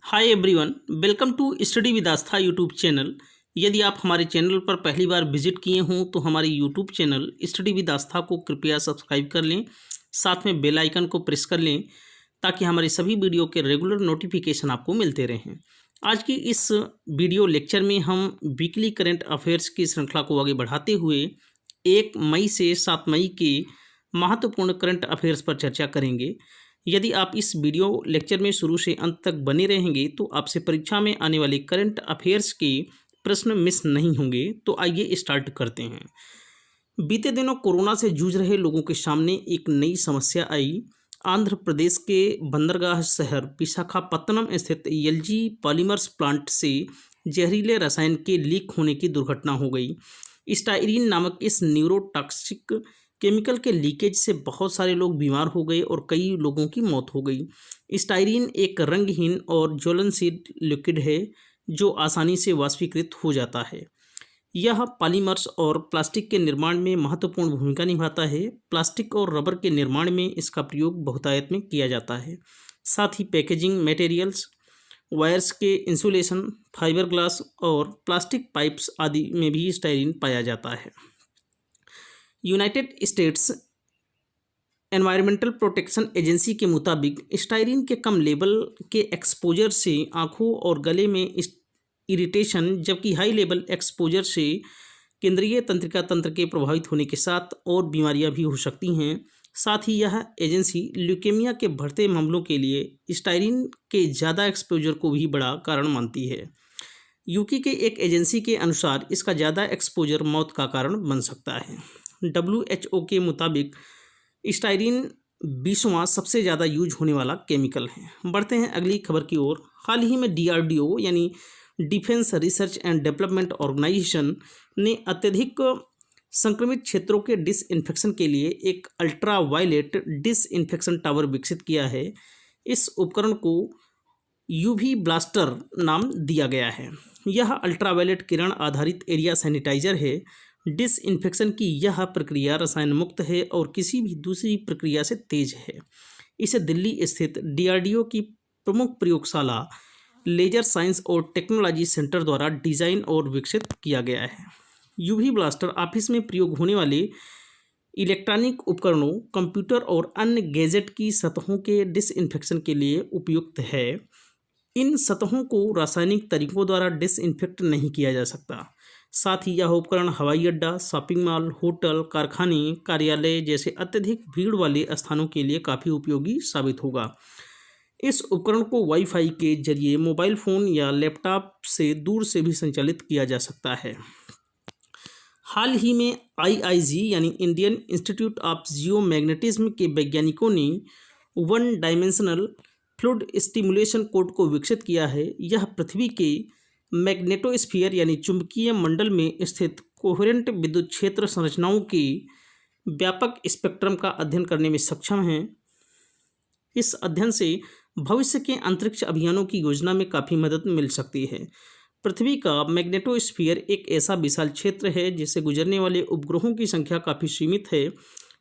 Hi everyone, welcome to study with Aastha YouTube channel. यदि आप हमारे चैनल पर पहली बार विजिट किए हों तो हमारे यूट्यूब चैनल स्टडी विद आस्था को कृपया सब्सक्राइब कर लें, साथ में बेल आइकन को प्रेस कर लें ताकि हमारे सभी वीडियो के रेगुलर नोटिफिकेशन आपको मिलते रहें। आज की इस वीडियो लेक्चर में हम वीकली करंट अफेयर्स की श्रृंखला को आगे बढ़ाते हुए 1 मई से 7 मई के महत्वपूर्ण करंट अफेयर्स पर चर्चा करेंगे। यदि आप इस वीडियो लेक्चर में शुरू से अंत तक बने रहेंगे तो आपसे परीक्षा में आने वाले करंट अफेयर्स के प्रश्न मिस नहीं होंगे। तो आइए स्टार्ट करते हैं। बीते दिनों कोरोना से जूझ रहे लोगों के सामने एक नई समस्या आई। आंध्र प्रदेश के बंदरगाह शहर विशाखापत्तनम स्थित एलजी पॉलीमर्स प्लांट से जहरीले रसायन के लीक होने की दुर्घटना हो गई। स्टाइरीन नामक इस न्यूरोटॉक्सिक केमिकल के लीकेज से बहुत सारे लोग बीमार हो गए और कई लोगों की मौत हो गई। स्टाइरीन एक रंगहीन और ज्वलनशील लिक्विड है जो आसानी से वाष्पीकृत हो जाता है। यह पॉलीमर्स और प्लास्टिक के निर्माण में महत्वपूर्ण भूमिका निभाता है। प्लास्टिक और रबर के निर्माण में इसका प्रयोग बहुतायत में किया जाता है। साथ ही पैकेजिंग मटेरियल्स, वायर्स के इंसुलेशन, फाइबर ग्लास और प्लास्टिक पाइप्स आदि में भी स्टाइरीन पाया जाता है। United states environmental protection agency के मुताबिक स्टाइरीन के कम लेवल के एक्सपोजर से आँखों और गले में इरिटेशन, जबकि हाई लेवल एक्सपोजर से केंद्रीय तंत्रिका तंत्र के प्रभावित होने के साथ और बीमारियां भी हो सकती हैं। साथ ही यह एजेंसी ल्यूकेमिया के बढ़ते मामलों के लिए स्टाइरीन के ज़्यादा एक्सपोजर को भी बड़ा कारण मानती है। यूके के एक एजेंसी के अनुसार इसका ज़्यादा एक्सपोजर मौत का कारण बन सकता है। WHO के मुताबिक स्टाइरीन 20वां सबसे ज़्यादा यूज होने वाला केमिकल है। बढ़ते हैं अगली खबर की ओर। हाल ही में DRDO यानी defence research and development organisation ने अत्यधिक संक्रमित क्षेत्रों के डिसइंफेक्शन के लिए एक अल्ट्रा वायलेट डिसइंफेक्शन टावर विकसित किया है। इस उपकरण को UV ब्लास्टर नाम दिया गया है। यह अल्ट्रावायलेट किरण आधारित एरिया सैनिटाइजर है। डिसइंफेक्शन की यह प्रक्रिया रसायन मुक्त है और किसी भी दूसरी प्रक्रिया से तेज है। इसे दिल्ली स्थित DRDO की प्रमुख प्रयोगशाला लेजर साइंस और टेक्नोलॉजी सेंटर द्वारा डिजाइन और विकसित किया गया है। UV ब्लास्टर ऑफिस में प्रयोग होने वाले इलेक्ट्रॉनिक उपकरणों, कंप्यूटर और अन्य गैजेट की सतहों के डिसइंफेक्शन के लिए उपयुक्त है। इन सतहों को रासायनिक तरीकों द्वारा डिसइंफेक्ट नहीं किया जा सकता। साथ ही यह उपकरण हवाई अड्डा, शॉपिंग मॉल, होटल, कारखाने, कार्यालय जैसे अत्यधिक भीड़ वाले स्थानों के लिए काफ़ी उपयोगी साबित होगा। इस उपकरण को वाईफाई के जरिए मोबाइल फ़ोन या लैपटॉप से दूर से भी संचालित किया जा सकता है। हाल ही में IIG यानी इंडियन इंस्टीट्यूट ऑफ जियोमैग्नेटिज्म के वैज्ञानिकों ने 1 डायमेंशनल फ्लूइड स्टिमुलेशन कोड को विकसित किया है। यह पृथ्वी के मैग्नेटोस्फीयर यानी चुंबकीय मंडल में स्थित कोहेरेंट विद्युत क्षेत्र संरचनाओं के व्यापक स्पेक्ट्रम का अध्ययन करने में सक्षम है। इस अध्ययन से भविष्य के अंतरिक्ष अभियानों की योजना में काफ़ी मदद मिल सकती है। पृथ्वी का मैग्नेटोस्फीयर एक ऐसा विशाल क्षेत्र है जिससे गुजरने वाले उपग्रहों की संख्या काफ़ी सीमित है।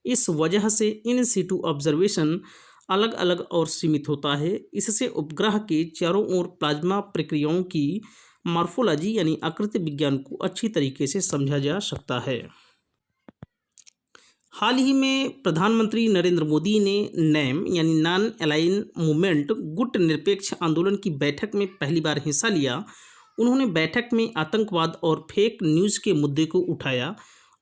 इस वजह से इन सिटू ऑब्जर्वेशन अलग अलग और सीमित होता है। इससे उपग्रह के चारों ओर प्लाज्मा प्रक्रियाओं की मॉर्फोलॉजी यानी आकृति विज्ञान को अच्छी तरीके से समझा जा सकता है। हाल ही में प्रधानमंत्री नरेंद्र मोदी ने NAM यानी नॉन अलाइन मूवमेंट गुट निरपेक्ष आंदोलन की बैठक में पहली बार हिस्सा लिया। उन्होंने बैठक में आतंकवाद और फेक न्यूज़ के मुद्दे को उठाया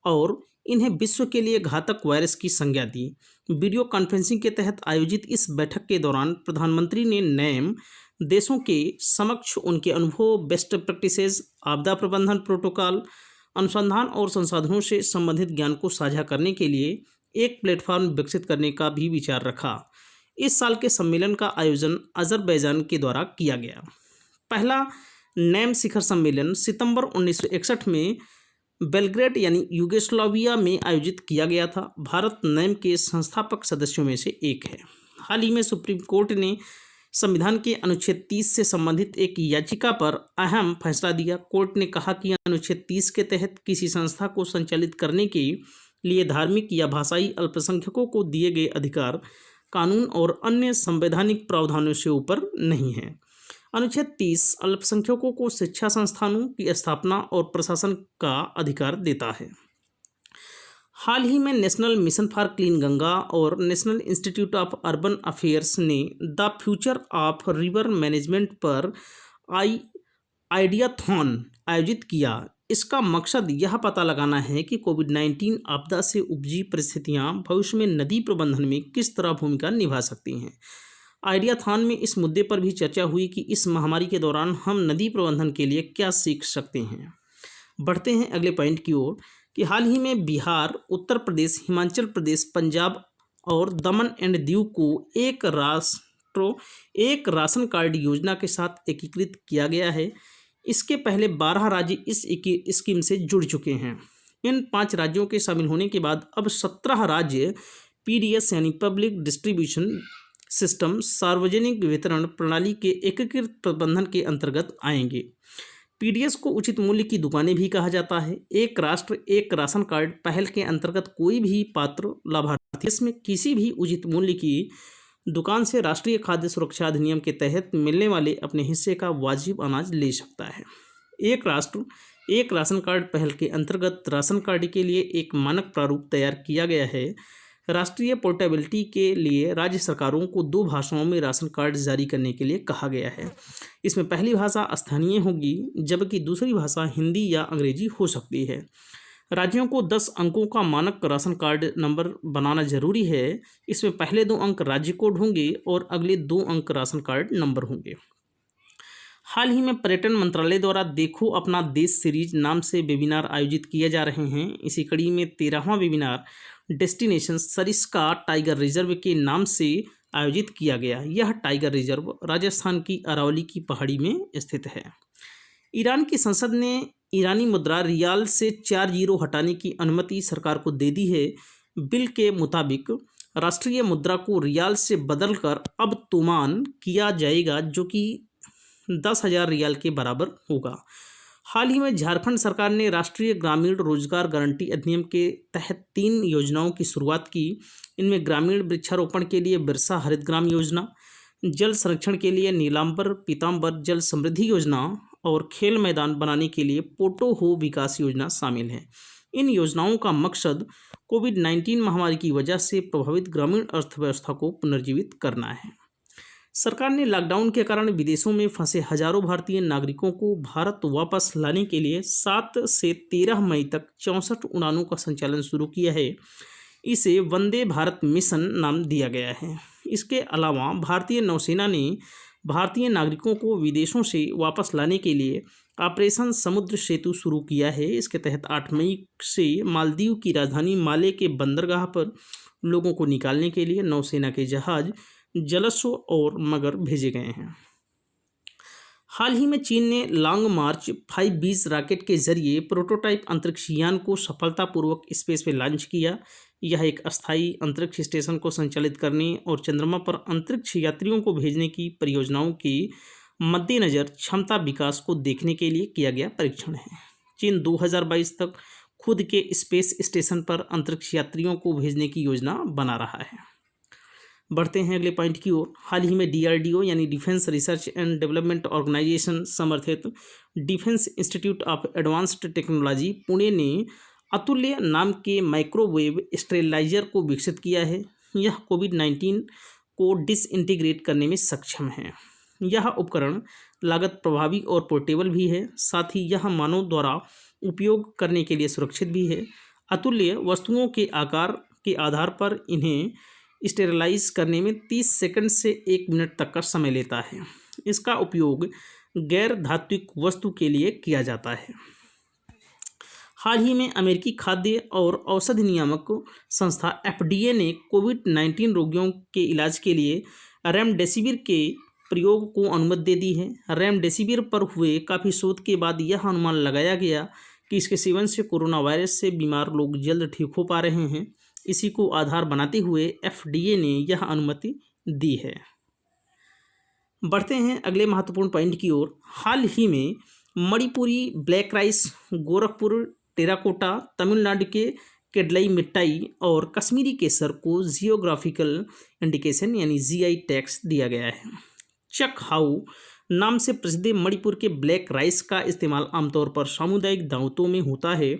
और इन्हें विश्व के लिए घातक वायरस की संज्ञा दी। वीडियो कॉन्फ्रेंसिंग के तहत आयोजित इस बैठक के दौरान प्रधानमंत्री ने NAM देशों के समक्ष उनके अनुभव, बेस्ट प्रैक्टिसेस, आपदा प्रबंधन प्रोटोकॉल, अनुसंधान और संसाधनों से संबंधित ज्ञान को साझा करने के लिए एक प्लेटफॉर्म विकसित करने का भी विचार रखा। इस साल के सम्मेलन का आयोजन अजरबैजान के द्वारा किया गया। पहला NAM शिखर सम्मेलन सितंबर 1961 में बेलग्रेड यानी यूगोस्लाविया में आयोजित किया गया था। भारत NAM के संस्थापक सदस्यों में से एक है। हाल ही में सुप्रीम कोर्ट ने संविधान के अनुच्छेद 30 से संबंधित एक याचिका पर अहम फैसला दिया। कोर्ट ने कहा कि अनुच्छेद 30 के तहत किसी संस्था को संचालित करने के लिए धार्मिक या भाषाई अल्पसंख्यकों को दिए गए अधिकार कानून और अन्य संवैधानिक प्रावधानों से ऊपर नहीं है। अनुच्छेद 30 अल्पसंख्यकों को शिक्षा संस्थानों की स्थापना और प्रशासन का अधिकार देता है। हाल ही में national mission for clean Ganga और national institute of urban affairs ने the future of river management पर आइडियाथॉन आयोजित किया। इसका मकसद यह पता लगाना है कि कोविड-19 आपदा से उपजी परिस्थितियां भविष्य में नदी प्रबंधन में किस तरह भूमिका निभा सकती हैं। आइडियाथॉन में इस मुद्दे पर भी चर्चा हुई कि इस महामारी के दौरान हम नदी प्रबंधन के लिए क्या सीख सकते हैं। बढ़ते हैं अगले पॉइंट की ओर कि हाल ही में बिहार, उत्तर प्रदेश, हिमाचल प्रदेश, पंजाब और दमन एंड दीव को एक राष्ट्र एक राशन कार्ड योजना के साथ एकीकृत किया गया है। इसके पहले 12 राज्य इस स्कीम से जुड़ चुके हैं। इन 5 राज्यों के शामिल होने के बाद अब 17 राज्य पीडीएस यानी पब्लिक डिस्ट्रीब्यूशन सिस्टम सार्वजनिक वितरण प्रणाली के एकीकृत प्रबंधन के अंतर्गत आएंगे। पीडीएस को उचित मूल्य की दुकानें भी कहा जाता है। एक राष्ट्र एक राशन कार्ड पहल के अंतर्गत कोई भी पात्र लाभार्थी इसमें किसी भी उचित मूल्य की दुकान से राष्ट्रीय खाद्य सुरक्षा अधिनियम के तहत मिलने वाले अपने हिस्से का वाजिब अनाज ले सकता है। एक राष्ट्र एक राशन कार्ड पहल के अंतर्गत राशन कार्ड के लिए एक मानक प्रारूप तैयार किया गया है। राष्ट्रीय पोर्टेबिलिटी के लिए राज्य सरकारों को 2 भाषाओं में राशन कार्ड जारी करने के लिए कहा गया है। इसमें पहली भाषा स्थानीय होगी जबकि दूसरी भाषा हिंदी या अंग्रेजी हो सकती है। राज्यों को 10 अंकों का मानक राशन कार्ड नंबर बनाना जरूरी है। इसमें पहले 2 अंक राज्य कोड होंगे और अगले 2 अंक राशन कार्ड नंबर होंगे। हाल ही में पर्यटन मंत्रालय द्वारा देखो अपना देश सीरीज नाम से वेबिनार आयोजित किए जा रहे हैं। इसी कड़ी में 13वां webinar destination Sariska tiger reserve के नाम से आयोजित किया गया। यह टाइगर रिजर्व राजस्थान की अरावली की पहाड़ी में स्थित है। ईरान की संसद ने ईरानी मुद्रा रियाल से 4 जीरो हटाने की अनुमति सरकार को दे दी है। बिल के मुताबिक राष्ट्रीय मुद्रा को रियाल से बदलकर अब तुमान किया जाएगा जो कि 10,000 रियाल के बराबर होगा। हाल ही में झारखंड सरकार ने राष्ट्रीय ग्रामीण रोजगार गारंटी अधिनियम के तहत 3 योजनाओं की शुरुआत की। इनमें ग्रामीण वृक्षारोपण के लिए बिरसा हरित ग्राम योजना, जल संरक्षण के लिए नीलांबर पीताम्बर जल समृद्धि योजना और खेल मैदान बनाने के लिए पोटो हो विकास योजना शामिल है। इन योजनाओं का मकसद कोविड-19 महामारी की वजह से प्रभावित ग्रामीण अर्थव्यवस्था को पुनर्जीवित करना है। सरकार ने लॉकडाउन के कारण विदेशों में फंसे हजारों भारतीय नागरिकों को भारत वापस लाने के लिए 7 से 13 मई तक 64 उड़ानों का संचालन शुरू किया है। इसे वंदे भारत मिशन नाम दिया गया है। इसके अलावा भारतीय नौसेना ने भारतीय नागरिकों को विदेशों से वापस लाने के लिए ऑपरेशन समुद्र सेतु शुरू किया है। इसके तहत 8 मई से मालदीव की राजधानी माले के बंदरगाह पर लोगों को निकालने के लिए नौसेना के जहाज जलस्व और मगर भेजे गए हैं। हाल ही में चीन ने लॉन्ग मार्च 520 रॉकेट के जरिए प्रोटोटाइप अंतरिक्ष यान को सफलतापूर्वक स्पेस में लॉन्च किया। यह एक अस्थायी अंतरिक्ष स्टेशन को संचालित करने और चंद्रमा पर अंतरिक्ष यात्रियों को भेजने की परियोजनाओं के मद्देनज़र क्षमता विकास को देखने के लिए किया गया परीक्षण है। चीन 2022 तक खुद के स्पेस स्टेशन पर अंतरिक्ष यात्रियों को भेजने की योजना बना रहा है। बढ़ते हैं अगले पॉइंट की ओर। हाल ही में डीआरडीओ यानी defence research and development organisation समर्थित defence institute of advanced technology Pune ने अतुल्य नाम के माइक्रोवेव स्टेरिलाइजर को विकसित किया है। यह कोविड-19 को डिसइंटीग्रेट करने में सक्षम है। यह उपकरण लागत प्रभावी और पोर्टेबल भी है। साथ ही यह मानव द्वारा उपयोग करने के लिए सुरक्षित भी है। अतुल्य वस्तुओं के आकार के आधार पर इन्हें स्टेरिलाइज करने में 30 सेकंड से 1 मिनट तक का समय लेता है। इसका उपयोग गैर धात्विक वस्तु के लिए किया जाता है। हाल ही में अमेरिकी खाद्य और औषधि नियामक संस्था FDA ने कोविड-19 रोगियों के इलाज के लिए रेमडेसिविर के प्रयोग को अनुमति दे दी है। रेमडेसिविर पर हुए काफ़ी शोध के बाद यह अनुमान लगाया गया कि इसके सेवन से कोरोना वायरस से बीमार लोग जल्द ठीक हो पा रहे हैं। इसी को आधार बनाते हुए FDA ने यह अनुमति दी है। बढ़ते हैं अगले महत्वपूर्ण पॉइंट की ओर। हाल ही में Manipuri black rice, Gorakhpur terracotta, Tamil Nadu के केडलाई मिठाई और कश्मीरी केसर को जियोग्राफिकल इंडिकेशन यानी GI टैग्स दिया गया है। चक हाउ नाम से प्रसिद्ध मणिपुर के ब्लैक राइस का इस्तेमाल आमतौर पर सामुदायिक दावतों में होता है।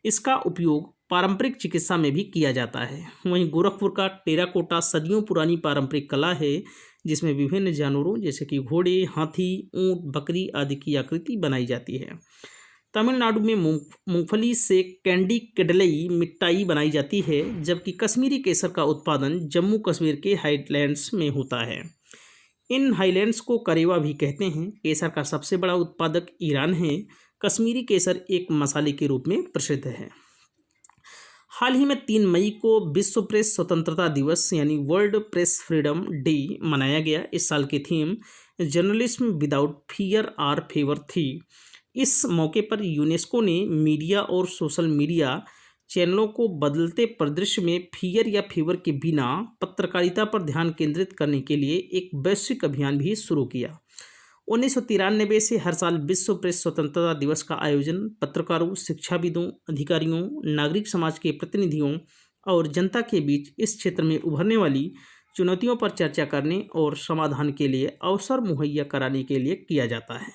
इसका उपयोग पारंपरिक चिकित्सा में भी किया जाता है। वहीं गोरखपुर का टेराकोटा सदियों पुरानी पारंपरिक कला है, जिसमें विभिन्न जानवरों जैसे कि घोड़े, हाथी, ऊंट, बकरी आदि की आकृति बनाई जाती है। तमिलनाडु में मूंगफली से कैंडी कडलई मिठाई बनाई जाती है, जबकि कश्मीरी केसर का उत्पादन जम्मू कश्मीर के हाईलैंड्स में होता है। इन हाईलैंड्स को करेवा भी कहते हैं। केसर का सबसे बड़ा उत्पादक ईरान है। कश्मीरी केसर एक मसाले के रूप में प्रसिद्ध है। हाल ही में 3 मई को विश्व प्रेस स्वतंत्रता दिवस यानी वर्ल्ड प्रेस फ्रीडम डे मनाया गया। इस साल की थीम जर्नलिज्म विदाउट फियर और फेवर थी। इस मौके पर यूनेस्को ने मीडिया और सोशल मीडिया चैनलों को बदलते परिदृश्य में फियर या फेवर के बिना पत्रकारिता पर ध्यान केंद्रित करने के लिए एक वैश्विक अभियान भी शुरू किया। 1993 से हर साल विश्व प्रेस स्वतंत्रता दिवस का आयोजन पत्रकारों, शिक्षाविदों, अधिकारियों, नागरिक समाज के प्रतिनिधियों और जनता के बीच इस क्षेत्र में उभरने वाली चुनौतियों पर चर्चा करने और समाधान के लिए अवसर मुहैया कराने के लिए किया जाता है।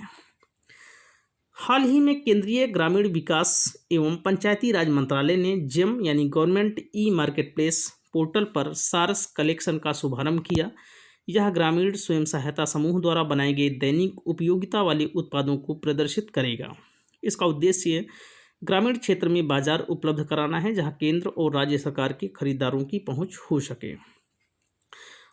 हाल ही में केंद्रीय ग्रामीण विकास एवं पंचायती राज मंत्रालय ने जेम यानी government e market place portal पर सारस कलेक्शन का शुभारंभ किया। यह ग्रामीण स्वयं सहायता समूह द्वारा बनाए गए दैनिक उपयोगिता वाले उत्पादों को प्रदर्शित करेगा। इसका उद्देश्य ग्रामीण क्षेत्र में बाजार उपलब्ध कराना है, जहां केंद्र और राज्य सरकार के खरीदारों की पहुंच हो सके।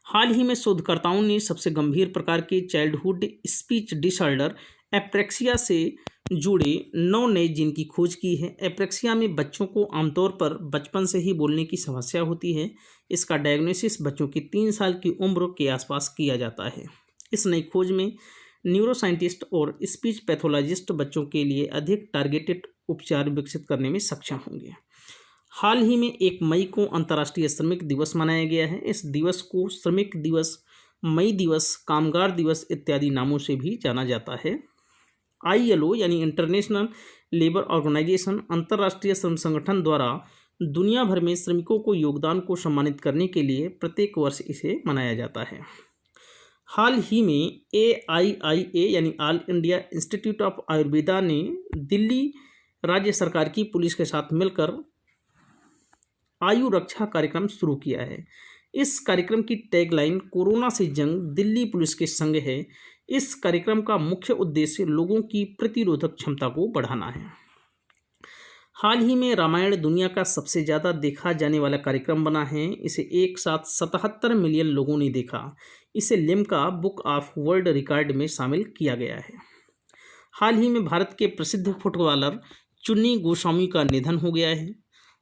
हाल ही में शोधकर्ताओं ने सबसे गंभीर प्रकार के चाइल्डहुड स्पीच डिसऑर्डर एप्रेक्सिया से जुड़े 9 नए जीन की खोज की है। एप्रेक्सिया में बच्चों को आमतौर पर बचपन से ही बोलने की समस्या होती है। इसका डायग्नोसिस बच्चों की 3 साल की उम्र के आसपास किया जाता है। इस नई खोज में न्यूरोसाइंटिस्ट और स्पीच पैथोलॉजिस्ट बच्चों के लिए अधिक टारगेटेड उपचार विकसित करने में सक्षम होंगे। हाल ही में 1 मई को अंतर्राष्ट्रीय श्रमिक दिवस मनाया गया है। इस दिवस को श्रमिक दिवस, मई दिवस, कामगार दिवस इत्यादि नामों से भी जाना जाता है। ILO यानी इंटरनेशनल लेबर ऑर्गेनाइजेशन अंतर्राष्ट्रीय श्रम संगठन द्वारा दुनिया भर में श्रमिकों को योगदान को सम्मानित करने के लिए प्रत्येक वर्ष इसे मनाया जाता है। हाल ही में AIIA यानी all India institute of Ayurveda ने दिल्ली राज्य सरकार की पुलिस के साथ मिलकर आयु रक्षा कार्यक्रम शुरू किया है। इस कार्यक्रम की टैगलाइन कोरोना से जंग, दिल्ली पुलिस के संग है। इस कार्यक्रम का मुख्य उद्देश्य लोगों की प्रतिरोधक क्षमता को बढ़ाना है। हाल ही में रामायण दुनिया का सबसे ज़्यादा देखा जाने वाला कार्यक्रम बना है। इसे एक साथ 77 मिलियन लोगों ने देखा। इसे Limca book of world record में शामिल किया गया है। हाल ही में भारत के प्रसिद्ध फुटबॉलर चुन्नी गोस्वामी का निधन हो गया है।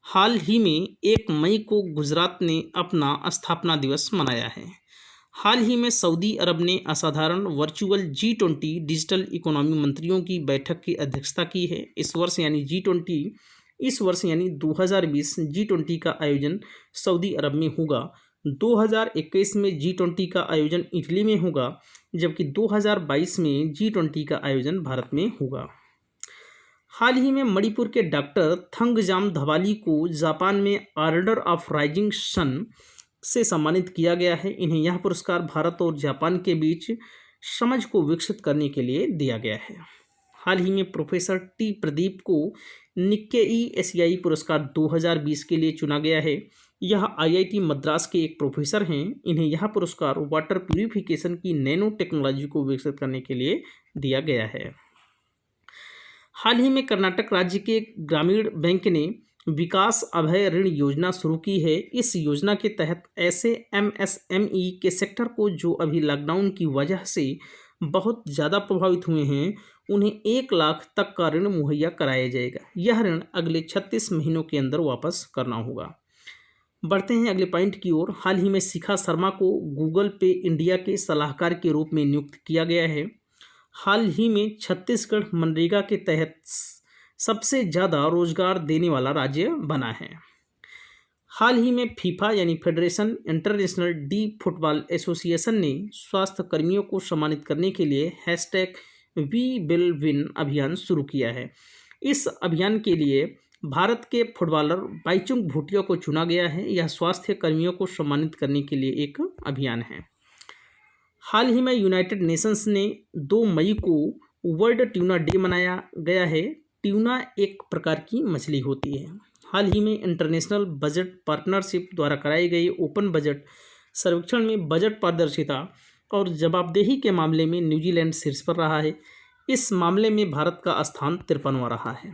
हाल ही में 1 मई को गुजरात ने अपना स्थापना दिवस मनाया है। हाल ही में सऊदी अरब ने असाधारण वर्चुअल G20 डिजिटल इकोनॉमी मंत्रियों की बैठक की अध्यक्षता की है। इस वर्ष यानी 2020 G20 का आयोजन सऊदी अरब में होगा। 2021 में G20 का आयोजन इटली में होगा, जबकि 2022 में G20 का आयोजन भारत में होगा। हाल ही में मणिपुर के डॉक्टर थंगजाम धवाली को जापान में ऑर्डर ऑफ राइजिंग सन से सम्मानित किया गया है। इन्हें यह पुरस्कार भारत और जापान के बीच समझ को विकसित करने के लिए दिया गया है। हाल ही में प्रोफेसर टी प्रदीप को निक्केई एशियाई पुरस्कार 2020 के लिए चुना गया है। यह IIT मद्रास के एक प्रोफेसर हैं। इन्हें यह पुरस्कार वाटर प्यूरिफिकेशन की नैनो टेक्नोलॉजी को विकसित करने के लिए दिया गया है। हाल ही में कर्नाटक राज्य के ग्रामीण बैंक ने विकास अभय ऋण योजना शुरू की है। इस योजना के तहत ऐसे MSME के सेक्टर को जो अभी लॉकडाउन की वजह से बहुत ज़्यादा प्रभावित हुए हैं, उन्हें 1 लाख तक का ऋण मुहैया कराया जाएगा। यह ऋण अगले 36 महीनों के अंदर वापस करना होगा। बढ़ते हैं अगले पॉइंट की ओर। हाल ही में शिखा शर्मा को गूगल पे इंडिया के सलाहकार के रूप में नियुक्त किया गया है। हाल ही में छत्तीसगढ़ मनरेगा के तहत सबसे ज़्यादा रोजगार देने वाला राज्य बना है। हाल ही में फीफा यानी federation international D football association ने स्वास्थ्य कर्मियों को सम्मानित करने के लिए #WeWillWin अभियान शुरू किया है। इस अभियान के लिए भारत के फुटबॉलर बाईचुंग भूटिया को चुना गया है। यह स्वास्थ्य कर्मियों को सम्मानित करने के लिए एक अभियान है। हाल ही में यूनाइटेड नेशंस ने 2 मई को वर्ल्ड ट्यूना डे मनाया गया है। ट्यूना एक प्रकार की मछली होती है। हाल ही में इंटरनेशनल बजट पार्टनरशिप द्वारा कराई गई ओपन बजट सर्वेक्षण में बजट पारदर्शिता और जवाबदेही के मामले में न्यूजीलैंड शीर्ष पर रहा है। इस मामले में भारत का स्थान 53वां रहा है।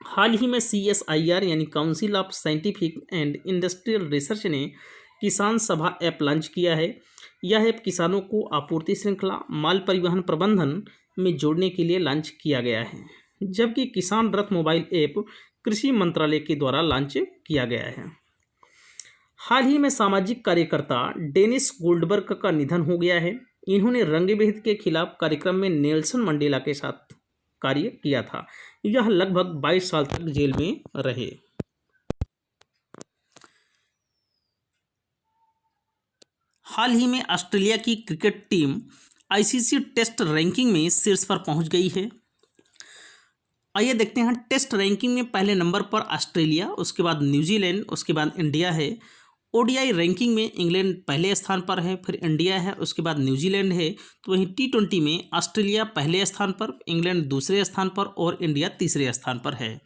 हाल ही में CSIR यानी council of scientific and industrial research ने किसान सभा ऐप लॉन्च किया है। यह ऐप किसानों को आपूर्ति श्रृंखला, माल परिवहन प्रबंधन में जोड़ने के लिए लॉन्च किया गया है, जबकि किसान रथ मोबाइल ऐप कृषि मंत्रालय के द्वारा लॉन्च किया गया है। हाल ही में सामाजिक कार्यकर्ता डेनिस गोल्डबर्ग का निधन हो गया है। इन्होंने रंगभेद के खिलाफ कार्यक्रम में नेल्सन मंडेला के साथ कार्य किया था। यह लगभग 22 साल तक जेल में रहे। हाल ही में ऑस्ट्रेलिया की cricket team ICC test ranking में शीर्ष पर पहुंच गई है। आइए देखते हैं, टेस्ट रैंकिंग में पहले नंबर पर ऑस्ट्रेलिया, उसके बाद न्यूजीलैंड, उसके बाद इंडिया है। ODI रैंकिंग में इंग्लैंड पहले स्थान पर है, फिर इंडिया है, उसके बाद न्यूजीलैंड है। तो वहीं T20 में ऑस्ट्रेलिया पहले स्थान पर, इंग्लैंड दूसरे स्थान पर और इंडिया तीसरे स्थान पर है।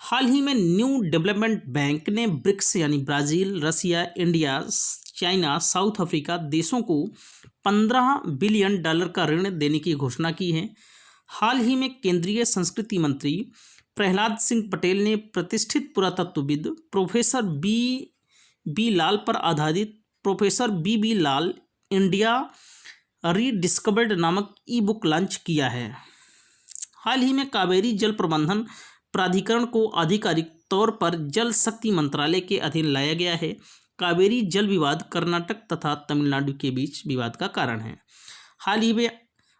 हाल ही में न्यू डेवलपमेंट बैंक ने ब्रिक्स यानी ब्राज़ील, रसिया, इंडिया, चाइना, साउथ अफ्रीका देशों को $15 बिलियन का ऋण देने की घोषणा की है। हाल ही में केंद्रीय संस्कृति मंत्री प्रहलाद सिंह पटेल ने प्रतिष्ठित पुरातत्वविद प्रोफेसर बी लाल पर आधारित प्रोफेसर बी लाल इंडिया रीडिस्कवर्ड नामक ई-बुक लॉन्च किया है। हाल ही में कावेरी जल प्रबंधन प्राधिकरण को आधिकारिक तौर पर जल शक्ति मंत्रालय के अधीन लाया गया है। कावेरी जल विवाद कर्नाटक तथा तमिलनाडु के बीच विवाद का कारण है। हाल ही में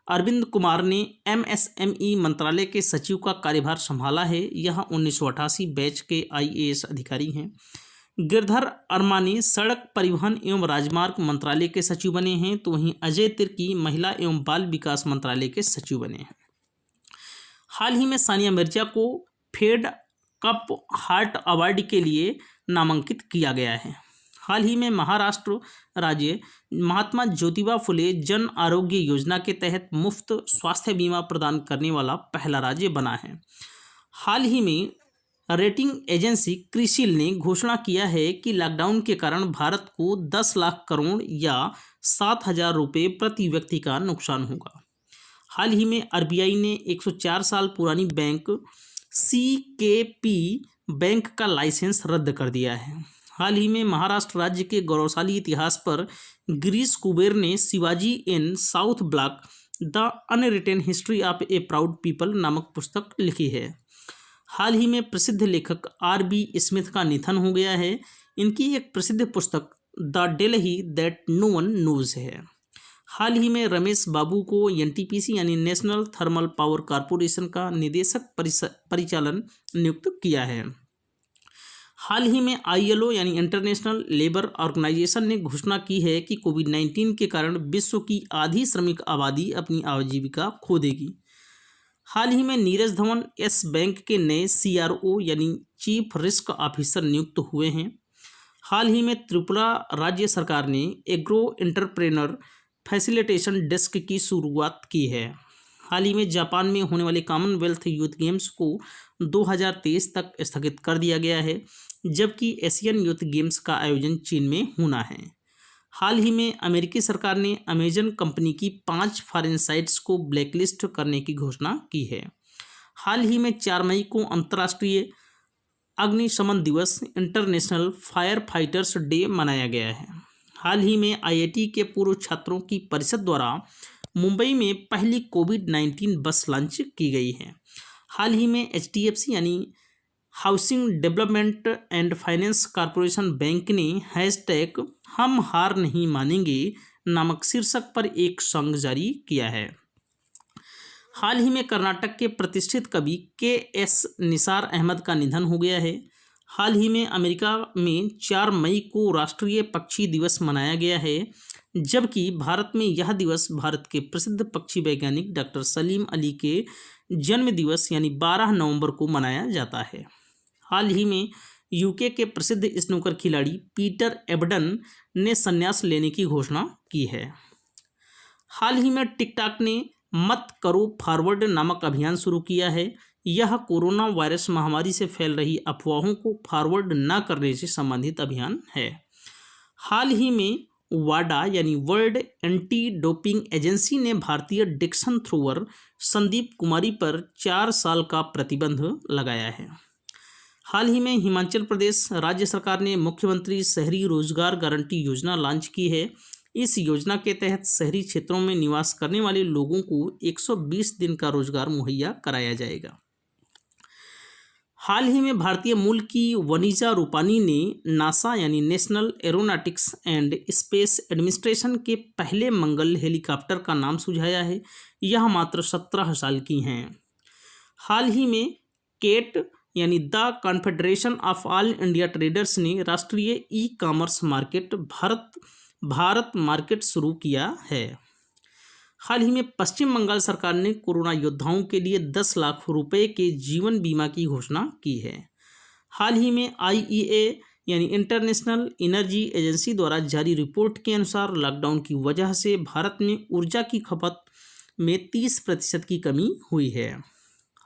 अरविंद कुमार ने MSME मंत्रालय के सचिव का कार्यभार संभाला है। यह 1988 बैच के IAS अधिकारी हैं। गिरधर अरमानी सड़क परिवहन एवं राजमार्ग मंत्रालय के सचिव बने हैं, तो वहीं अजय तिर्की महिला एवं बाल विकास मंत्रालय के सचिव बने हैं। हाल ही में सानिया मिर्जा को फेड कप हार्ट अवार्ड के लिए नामांकित किया गया है। हाल ही में महाराष्ट्र राज्य महात्मा ज्योतिबा फुले जन आरोग्य योजना के तहत मुफ्त स्वास्थ्य बीमा प्रदान करने वाला पहला राज्य बना है। हाल ही में रेटिंग एजेंसी क्रिसिल ने घोषणा किया है कि लॉकडाउन के कारण भारत को 10 लाख करोड़ या 7,000 रुपये प्रति व्यक्ति का नुकसान होगा। हाल ही में RBI ने 104 साल पुरानी बैंक CKP बैंक का लाइसेंस रद्द कर दिया है। हाल ही में महाराष्ट्र राज्य के गौरवशाली इतिहास पर गिरीश कुबेर ने Shivaji in South Block the unwritten history of a proud people नामक पुस्तक लिखी है। हाल ही में प्रसिद्ध लेखक R.B. स्मिथ का निधन हो गया है। इनकी एक प्रसिद्ध पुस्तक the Delhi that no one knows है। हाल ही में रमेश बाबू को NTPC यानी नेशनल थर्मल पावर कॉरपोरेशन का निदेशक परिचालन नियुक्त किया है। हाल ही में ILO यानी इंटरनेशनल लेबर ऑर्गेनाइजेशन ने घोषणा की है कि कोविड-19 के कारण विश्व की आधी श्रमिक आबादी अपनी आजीविका खो देगी। हाल ही में नीरज धवन येस बैंक के नए CRO यानी चीफ रिस्क ऑफिसर नियुक्त हुए हैं। हाल ही में त्रिपुरा राज्य सरकार ने एग्रो एंटरप्रेन्योर फैसिलिटेशन डेस्क की शुरुआत की है। हाल ही में जापान में होने वाले कॉमनवेल्थ यूथ गेम्स को 2023 तक स्थगित कर दिया गया है, जबकि एशियन यूथ गेम्स का आयोजन चीन में होना है। हाल ही में अमेरिकी सरकार ने अमेजन कंपनी की 5 फॉरेन साइट्स को ब्लैकलिस्ट करने की घोषणा की है। हाल ही में 4 मई को अंतर्राष्ट्रीय अग्निशमन दिवस इंटरनेशनल फायर फाइटर्स डे मनाया गया है। हाल ही में IIT के पूर्व छात्रों की परिषद द्वारा मुंबई में पहली कोविड-19 बस लॉन्च की गई है। हाल ही में HDFC यानी housing development and finance corporation bank ने हैशटैग हम हार नहीं मानेंगे नामक शीर्षक पर एक सॉन्ग जारी किया है। हाल ही में कर्नाटक के प्रतिष्ठित कवि KS निसार अहमद का निधन हो गया है। हाल ही में अमेरिका में 4 मई को राष्ट्रीय पक्षी दिवस मनाया गया है, जबकि भारत में यह दिवस भारत के प्रसिद्ध पक्षी वैज्ञानिक डॉक्टर सलीम अली के जन्म दिवस यानी 12 नवंबर को मनाया जाता है। हाल ही में UK के प्रसिद्ध स्नूकर खिलाड़ी पीटर एबडन ने संन्यास लेने की घोषणा की है। हाल ही में टिकटॉक ने मत करो फॉरवर्ड नामक अभियान शुरू किया है। यह कोरोना वायरस महामारी से फैल रही अफवाहों को फॉरवर्ड न करने से संबंधित अभियान है। हाल ही में वाडा यानी वर्ल्ड एंटी डोपिंग एजेंसी ने भारतीय डिक्शन थ्रोअर संदीप कुमारी पर 4 साल का प्रतिबंध लगाया है। हाल ही में हिमाचल प्रदेश राज्य सरकार ने मुख्यमंत्री शहरी रोजगार गारंटी योजना लॉन्च की है। इस योजना के तहत शहरी क्षेत्रों में निवास करने वाले लोगों को 120 दिन का रोजगार मुहैया कराया जाएगा। हाल ही में भारतीय मूल की वनीजा रूपानी ने नासा यानी national aeronautics and space administration के पहले मंगल हेलीकॉप्टर का नाम सुझाया है। यह मात्र 17 साल की हैं। हाल ही में केट यानी the confederation of all India traders ने राष्ट्रीय e commerce market Bharat market शुरू किया है। हाल ही में पश्चिम बंगाल सरकार ने कोरोना योद्धाओं के लिए 10 लाख रुपए के जीवन बीमा की घोषणा की है। हाल ही में IEA यानी इंटरनेशनल एनर्जी एजेंसी द्वारा जारी रिपोर्ट के अनुसार लॉकडाउन की वजह से भारत में ऊर्जा की खपत में 30% की कमी हुई है।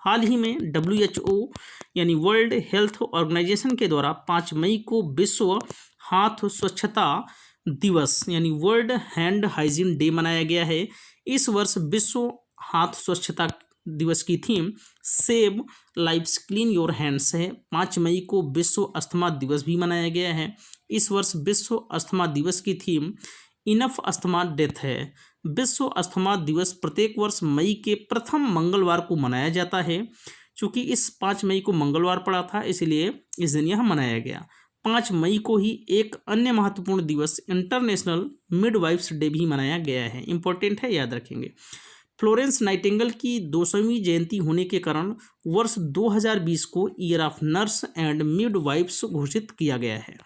हाल ही में WHO यानी वर्ल्ड हेल्थ ऑर्गेनाइजेशन के द्वारा 5 मई को विश्व हाथ स्वच्छता दिवस यानी वर्ल्ड हैंड हाइजीन डे मनाया गया है। इस वर्ष विश्व हाथ स्वच्छता दिवस की theme save lives clean your hands है। 5 मई को विश्व अस्थमा दिवस भी मनाया गया है। इस वर्ष विश्व अस्थमा दिवस की थीम इनफ अस्थमा डेथ है। विश्व अस्थमा दिवस प्रत्येक वर्ष मई के प्रथम मंगलवार को मनाया जाता है। चूँकि इस 5 मई को मंगलवार पड़ा था इसलिए इस दिन यह मनाया गया। 5 मई को ही एक अन्य महत्वपूर्ण दिवस इंटरनेशनल मिडवाइफ्स डे भी मनाया गया है। इंपॉर्टेंट है, याद रखेंगे। फ्लोरेंस नाइटिंगेल की 200वीं जयंती होने के कारण वर्ष 2020 को year of nurse and midwives घोषित किया गया है।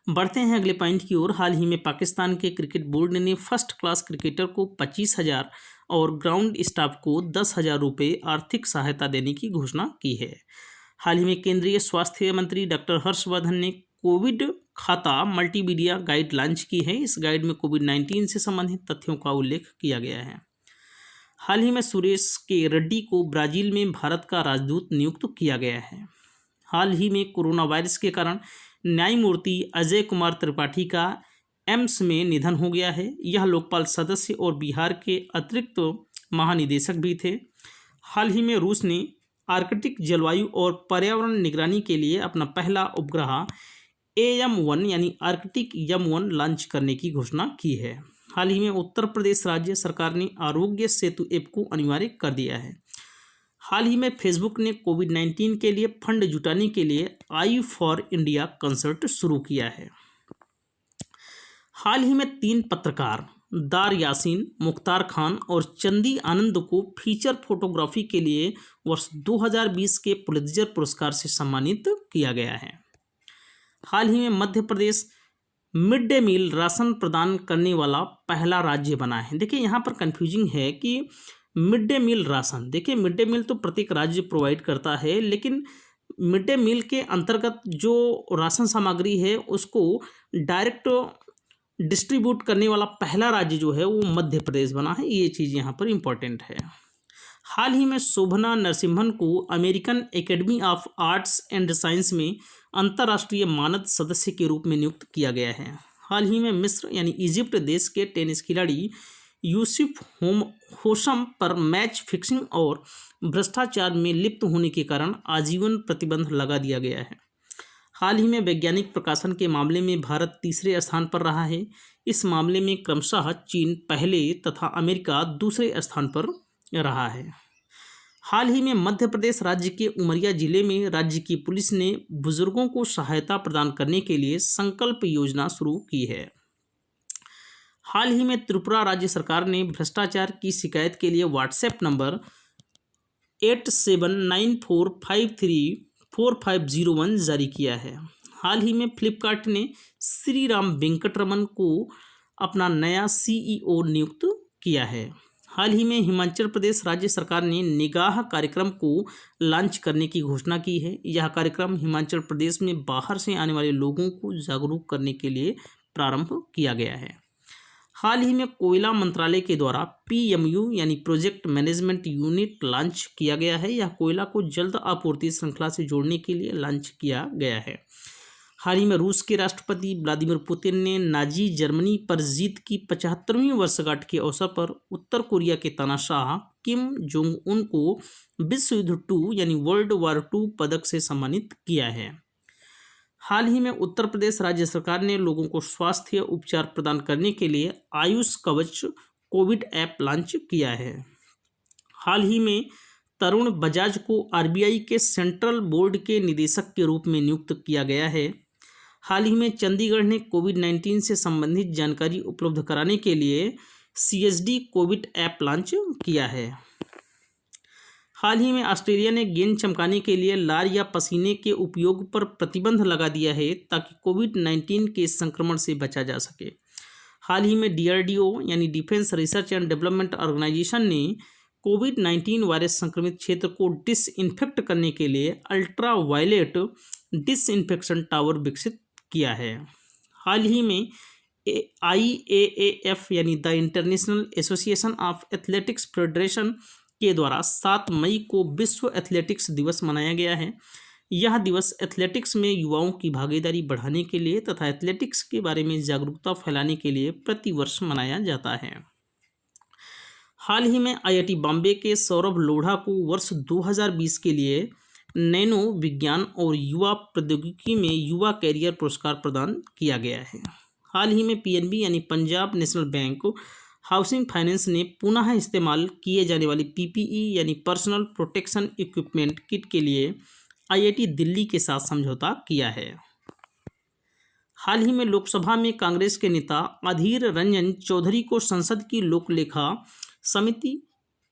बढ़ते हैं अगले पॉइंट की ओर। हाल ही में पाकिस्तान के क्रिकेट बोर्ड ने फर्स्ट क्लास क्रिकेटर को 25,000 और ग्राउंड स्टाफ को 10,000 रुपये आर्थिक सहायता देने की घोषणा की है। हाल ही में केंद्रीय स्वास्थ्य मंत्री डॉक्टर हर्षवर्धन ने कोविड खाता मल्टीमीडिया गाइड लॉन्च की है। इस गाइड में कोविड-19 से संबंधित तथ्यों का उल्लेख किया गया है। हाल ही में सुरेश के रेड्डी को ब्राजील में भारत का राजदूत नियुक्त किया गया है। हाल ही में कोरोना वायरस के कारण न्यायमूर्ति अजय कुमार त्रिपाठी का एम्स में निधन हो गया है। यह लोकपाल सदस्य और बिहार के अतिरिक्त महानिदेशक भी थे। हाल ही में रूस ने आर्कटिक जलवायु और पर्यावरण निगरानी के लिए अपना पहला उपग्रह AM-1 यानी आर्कटिक YAM-1 लॉन्च करने की घोषणा की है। हाल ही में उत्तर प्रदेश राज्य सरकार ने आरोग्य सेतु ऐप को अनिवार्य कर दिया है। हाल ही में फेसबुक ने कोविड-19 के लिए फंड जुटाने के लिए आई फॉर इंडिया कंसर्ट शुरू किया है। हाल ही में 3 पत्रकार दार यासीन, मुख्तार खान और चंदी आनंद को फीचर फोटोग्राफी के लिए वर्ष 2020 के पुलित्जर पुरस्कार से सम्मानित किया गया है। हाल ही में Madhya Pradesh mid day meal ration प्रदान करने वाला पहला राज्य बना है। देखिए यहाँ पर कंफ्यूजिंग है कि मिड डे मील राशन, देखिए मिड डे मील तो प्रत्येक राज्य प्रोवाइड करता है, लेकिन मिड डे मील के अंतर्गत जो राशन सामग्री है उसको डायरेक्ट डिस्ट्रीब्यूट करने वाला पहला राज्य जो है वो मध्य प्रदेश बना है। ये चीज़ यहाँ पर इम्पोर्टेंट है। हाल ही में शोभना नरसिम्हन को American academy of arts and science में अंतर्राष्ट्रीय मानद सदस्य के रूप में नियुक्त किया गया है। हाल ही में मिस्र यानी इजिप्ट देश के टेनिस खिलाड़ी यूसुफ होशम पर मैच फिक्सिंग और भ्रष्टाचार में लिप्त होने के कारण आजीवन प्रतिबंध लगा दिया गया है। हाल ही में वैज्ञानिक प्रकाशन के मामले में भारत तीसरे स्थान पर रहा है। इस मामले में क्रमशः चीन पहले तथा अमेरिका दूसरे स्थान पर रहा है। हाल ही में मध्य प्रदेश राज्य के उमरिया जिले में राज्य की पुलिस ने बुजुर्गों को सहायता प्रदान करने के लिए संकल्प योजना शुरू की है। हाल ही में त्रिपुरा राज्य सरकार ने भ्रष्टाचार की शिकायत के लिए व्हाट्सएप नंबर 8794534501 जारी किया है। हाल ही में फ्लिपकार्ट ने श्री राम वेंकटरमन को अपना नया CEO नियुक्त किया है। हाल ही में हिमाचल प्रदेश राज्य सरकार ने निगाह कार्यक्रम को लॉन्च करने की घोषणा की है। यह कार्यक्रम हिमाचल प्रदेश में बाहर से आने वाले लोगों को जागरूक करने के लिए प्रारंभ किया गया है। हाल ही में कोयला मंत्रालय के द्वारा PMU यानी प्रोजेक्ट मैनेजमेंट यूनिट लॉन्च किया गया है। यह कोयला को जल्द आपूर्ति श्रृंखला से जोड़ने के लिए लॉन्च किया गया है। हाल ही में रूस के राष्ट्रपति व्लादिमीर पुतिन ने नाजी जर्मनी पर जीत की 75वीं वर्षगांठ के अवसर पर उत्तर कोरिया के तानाशाह किम जोंग उन को विश्व युद्ध 2 यानी वर्ल्ड वॉर 2 पदक से सम्मानित किया है। हाल ही में उत्तर प्रदेश राज्य सरकार ने लोगों को स्वास्थ्य उपचार प्रदान करने के लिए आयुष कवच कोविड ऐप लॉन्च किया है। हाल ही में तरुण बजाज को RBI के सेंट्रल बोर्ड के निदेशक के रूप में नियुक्त किया गया है। हाल ही में चंडीगढ़ ने कोविड-19 से संबंधित जानकारी उपलब्ध कराने के लिए CSD कोविड ऐप लॉन्च किया है। हाल ही में ऑस्ट्रेलिया ने गेंद चमकाने के लिए लार या पसीने के उपयोग पर प्रतिबंध लगा दिया है ताकि कोविड-19 के संक्रमण से बचा जा सके। हाल ही में DRDO यानी defence research and development organisation ने कोविड-19 वायरस संक्रमित क्षेत्र को डिसइंफेक्ट करने के लिए अल्ट्रा वायलेट डिसइंफेक्शन टावर विकसित किया है। हाल ही में IAAF यानी the international association of athletics federation के द्वारा 7 मई को विश्व एथलेटिक्स दिवस मनाया गया है। यह दिवस एथलेटिक्स में युवाओं की भागीदारी बढ़ाने के लिए तथा एथलेटिक्स के बारे में जागरूकता फैलाने के लिए प्रतिवर्ष मनाया जाता है। हाल ही में IIT बॉम्बे के सौरभ लोढ़ा को वर्ष 2020 के लिए नैनो विज्ञान और युवा प्रौद्योगिकी में युवा कैरियर पुरस्कार प्रदान किया गया है। हाल ही में PNB यानी Punjab national bank housing finance ने पुनः इस्तेमाल किए जाने वाली PPE यानी पर्सनल प्रोटेक्शन इक्विपमेंट किट के लिए IIT दिल्ली के साथ समझौता किया है। हाल ही में लोकसभा में कांग्रेस के नेता अधीर रंजन चौधरी को संसद की लोक लेखा समिति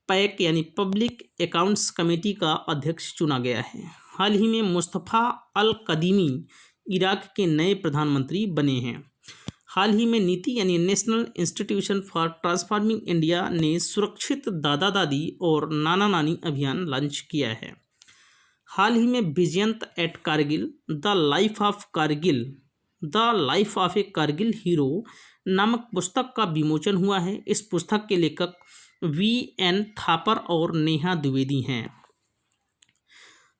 पैक यानी पब्लिक अकाउंट्स कमेटी का अध्यक्ष चुना गया है। हाल ही में मुस्तफ़ा अल कदीमी इराक के नए प्रधानमंत्री बने हैं। हाल ही में नीति यानी national institution for transforming India ने सुरक्षित दादा दादी और नाना नानी अभियान लॉन्च किया है। हाल ही में Vijyant at Kargil the life of a Kargil hero नामक पुस्तक का विमोचन हुआ है। इस पुस्तक के लेखक VN थापर और नेहा द्विवेदी हैं।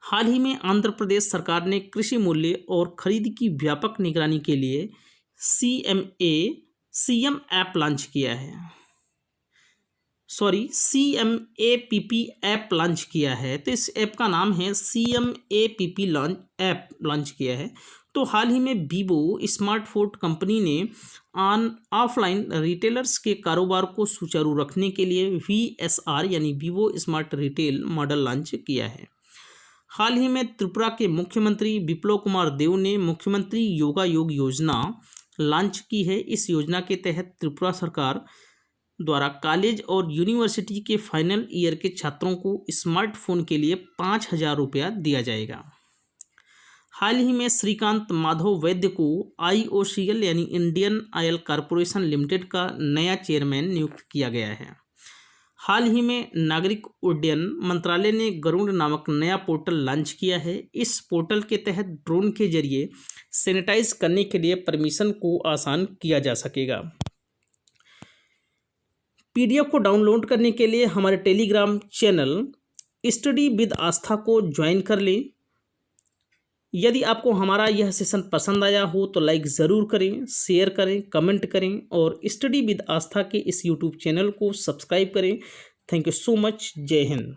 हाल ही में आंध्र प्रदेश सरकार ने कृषि मूल्य और खरीद की व्यापक निगरानी के लिए CM ऐप लॉन्च किया है। CMAPP ऐप लॉन्च किया है। तो इस ऐप का नाम है CMAPP ऐप लॉन्च किया है। तो हाल ही में वीवो स्मार्टफोन कंपनी ने ऑफलाइन रिटेलर्स के कारोबार को सुचारू रखने के लिए VSR यानी Vivo smart retail model launch किया है। हाल ही में त्रिपुरा के मुख्यमंत्री बिप्लब कुमार देव ने मुख्यमंत्री योगा योग योजना लॉन्च की है। इस योजना के तहत त्रिपुरा सरकार द्वारा कॉलेज और यूनिवर्सिटी के फाइनल ईयर के छात्रों को स्मार्टफोन के लिए 5,000 रुपया दिया जाएगा। हाल ही में श्रीकांत माधव वैद्य को IOCL यानी इंडियन ऑयल कॉरपोरेशन लिमिटेड का नया चेयरमैन नियुक्त किया गया है। हाल ही में नागरिक उड्डयन मंत्रालय ने गरुड़ नामक नया पोर्टल लॉन्च किया है। इस पोर्टल के तहत ड्रोन के जरिए सैनिटाइज करने के लिए परमिशन को आसान किया जा सकेगा। PDF को डाउनलोड करने के लिए हमारे टेलीग्राम चैनल स्टडी विद आस्था को ज्वाइन कर लें। यदि आपको हमारा यह सेशन पसंद आया हो तो लाइक ज़रूर करें, शेयर करें, कमेंट करें और स्टडी विद आस्था के इस YouTube चैनल को सब्सक्राइब करें। Thank you so much. जय हिंद।